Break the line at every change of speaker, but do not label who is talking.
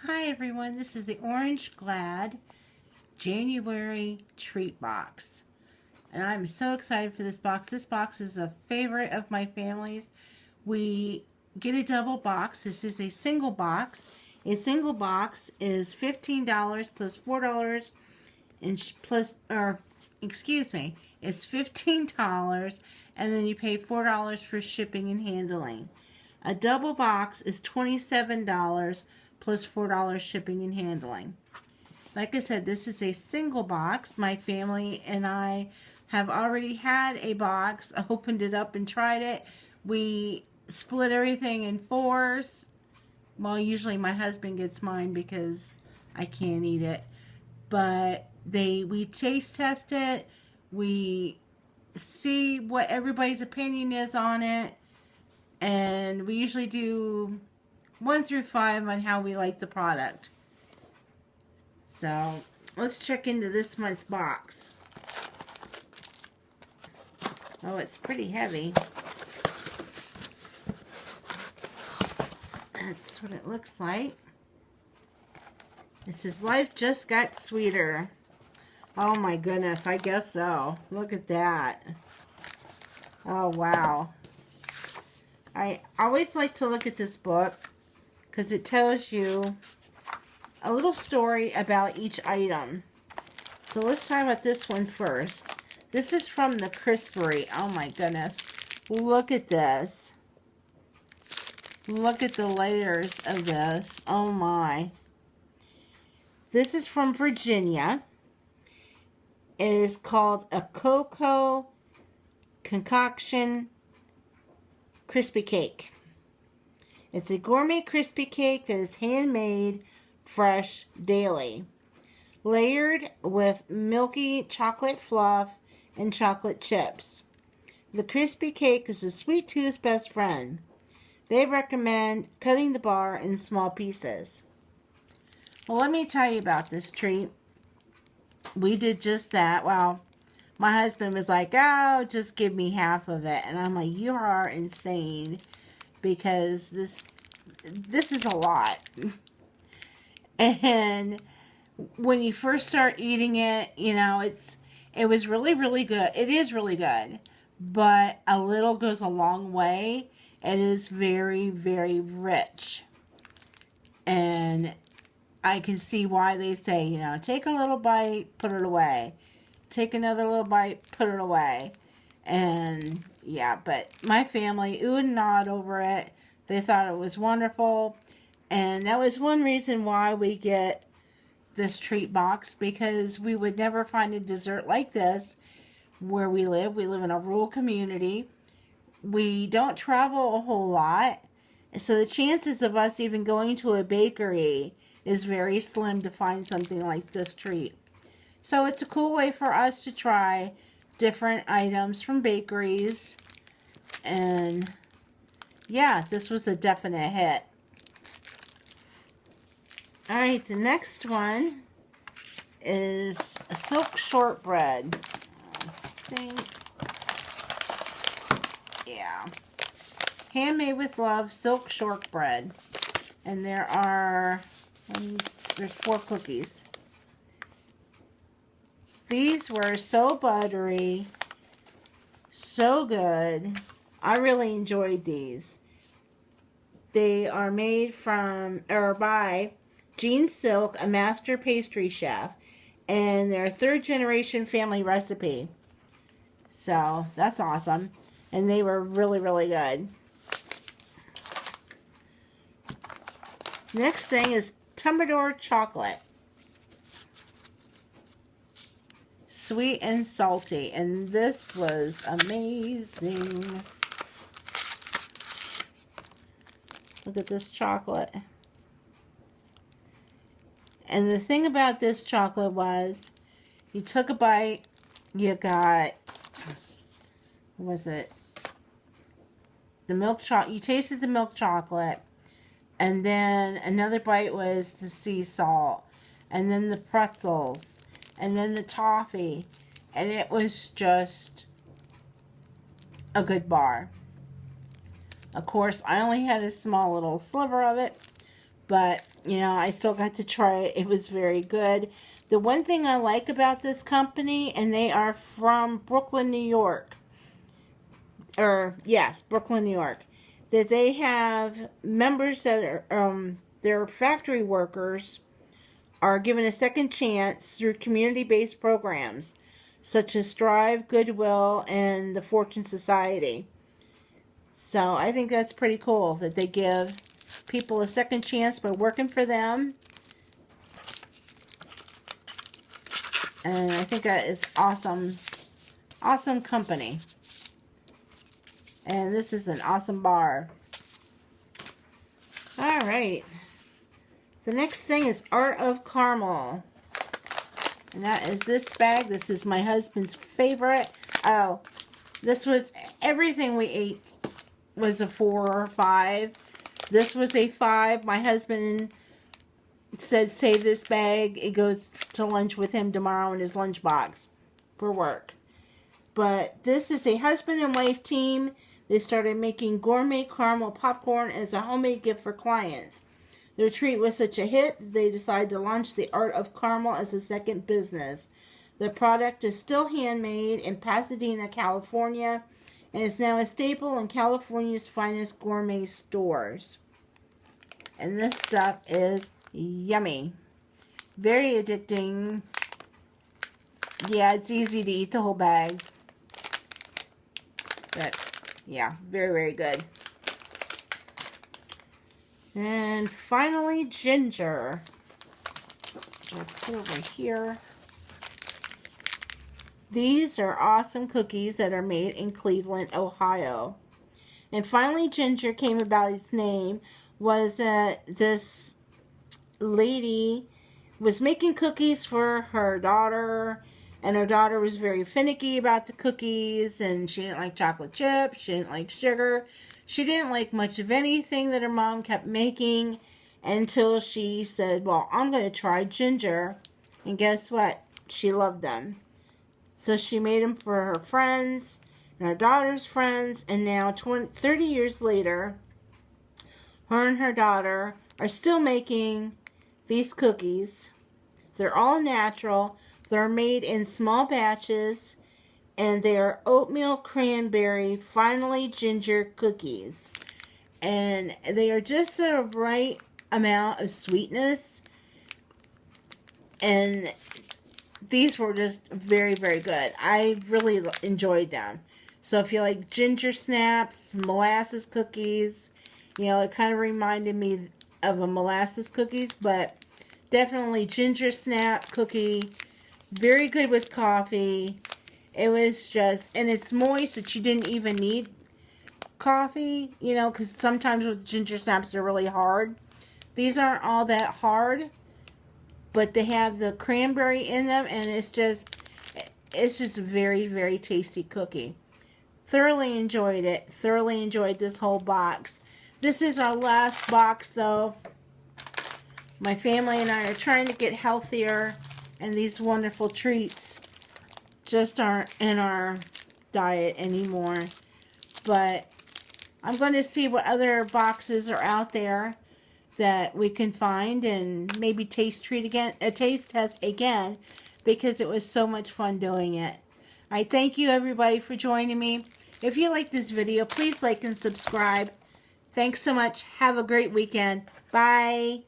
Hi everyone, this is the OrangeGlad January treat box. And I'm so excited for this box. This box is a favorite of my family's. We get a double box. This is a single box. A single box is $15 plus $4 and it's $15 and then you pay $4 for shipping and handling. A double box is $27 plus $4 shipping and handling. Like I said, this is a single box. My family and I have already had a box, opened it up and tried it. We split everything in fours. Well, usually my husband gets mine because I can't eat it. But we taste test it. We see what everybody's opinion is on it. And we usually do 1 through 5 on how we like the product. So let's check into this month's box. Oh, it's pretty heavy. That's what it looks like. It says, "Life just got sweeter." Oh my goodness, I guess so. Look at that. Oh wow. I always like to look at this book because it tells you a little story about each item. So let's talk about this one first. This is from the Crispery. Oh my goodness. Look at this. Look at the layers of this. Oh my. This is from Virginia. It is called a Cocoa Concoction Crispy Cake. It's a gourmet crispy cake that is handmade fresh daily. Layered with milky chocolate fluff and chocolate chips. The crispy cake is a sweet tooth's best friend. They recommend cutting the bar in small pieces. Well, let me tell you about this treat. We did just that. Well, my husband was like, "Oh, just give me half of it." And I'm like, "You are insane." Because this is a lot. And when you first start eating it, you know, it was really, really good. It is really good. But a little goes a long way. It is very, very rich. And I can see why they say, you know, take a little bite, put it away. Take another little bite, put it away. And yeah, but my family oohed and awed over it. They thought it was wonderful. And that was one reason why we get this treat box, because we would never find a dessert like this where we live. We live in a rural community. We don't travel a whole lot. So the chances of us even going to a bakery is very slim to find something like this treat. So it's a cool way for us to try different items from bakeries. And yeah, this was a definite hit. Alright, the next one is a silk shortbread. I think. Yeah. Handmade with love, silk shortbread. And there's 4 cookies. These were so buttery, so good. I really enjoyed these. They are made by Jean Silk, a master pastry chef, and they're a 3rd generation family recipe. So that's awesome. And they were really, really good. Next thing is Tumbador chocolate. Sweet and salty, and this was amazing. Look at this chocolate. And the thing about this chocolate was, you took a bite, you got, what was it? The milk chocolate. You tasted the milk chocolate, and then another bite was the sea salt, and then the pretzels, and then the toffee, and it was just a good bar. Of course, I only had a small little sliver of it, But, you know, I still got to try it. It was very good. The one thing I like about this company, and they are from Brooklyn, New York. Yes, Brooklyn, New York. That they have members that are, their factory workers are given a second chance through community-based programs such as Strive, Goodwill, and the Fortune Society. So I think that's pretty cool that they give people a second chance by working for them. And I think that is awesome. Awesome company. And this is an awesome bar. Alright. The next thing is Art of Caramel. And that is this bag. This is my husband's favorite. Oh, this was, everything we ate was a 4 or 5. This was a 5. My husband said save this bag. It goes to lunch with him tomorrow in his lunchbox for work. But this is a husband and wife team. They started making gourmet caramel popcorn as a homemade gift for clients. Their treat was such a hit, they decided to launch the Art of Caramel as a second business. The product is still handmade in Pasadena, California, and is now a staple in California's finest gourmet stores. And this stuff is yummy. Very addicting. Yeah, it's easy to eat the whole bag. But, yeah, very, very good. And finally, ginger. I'll put over here. These are awesome cookies that are made in Cleveland, Ohio. And finally, ginger came about. Its name was this lady was making cookies for her daughter, and her daughter was very finicky about the cookies, and she didn't like chocolate chips, she didn't like sugar, she didn't like much of anything that her mom kept making, until she said, well, I'm going to try ginger, and guess what? She loved them. So she made them for her friends, and her daughter's friends, and now 30 years later, her and her daughter are still making these cookies. They're all natural. They're made in small batches, and they are oatmeal cranberry finally ginger cookies. And they are just the right amount of sweetness. And these were just very, very good. I really enjoyed them. So if you like ginger snaps, molasses cookies, you know, it kind of reminded me of a molasses cookies, but definitely ginger snap cookie. Very good with coffee. It was just, and it's moist that you didn't even need coffee, you know, because sometimes with ginger snaps they're really hard. These aren't all that hard, but they have the cranberry in them, and it's just a very, very tasty cookie. Thoroughly enjoyed it. Thoroughly enjoyed this whole box. This is our last box, though. My family and I are trying to get healthier, and these wonderful treats just aren't in our diet anymore. But I'm going to see what other boxes are out there that we can find, and maybe taste test again, because it was so much fun doing it. I thank you everybody for joining me. If you like this video, please like and subscribe. Thanks so much. Have a great weekend. Bye.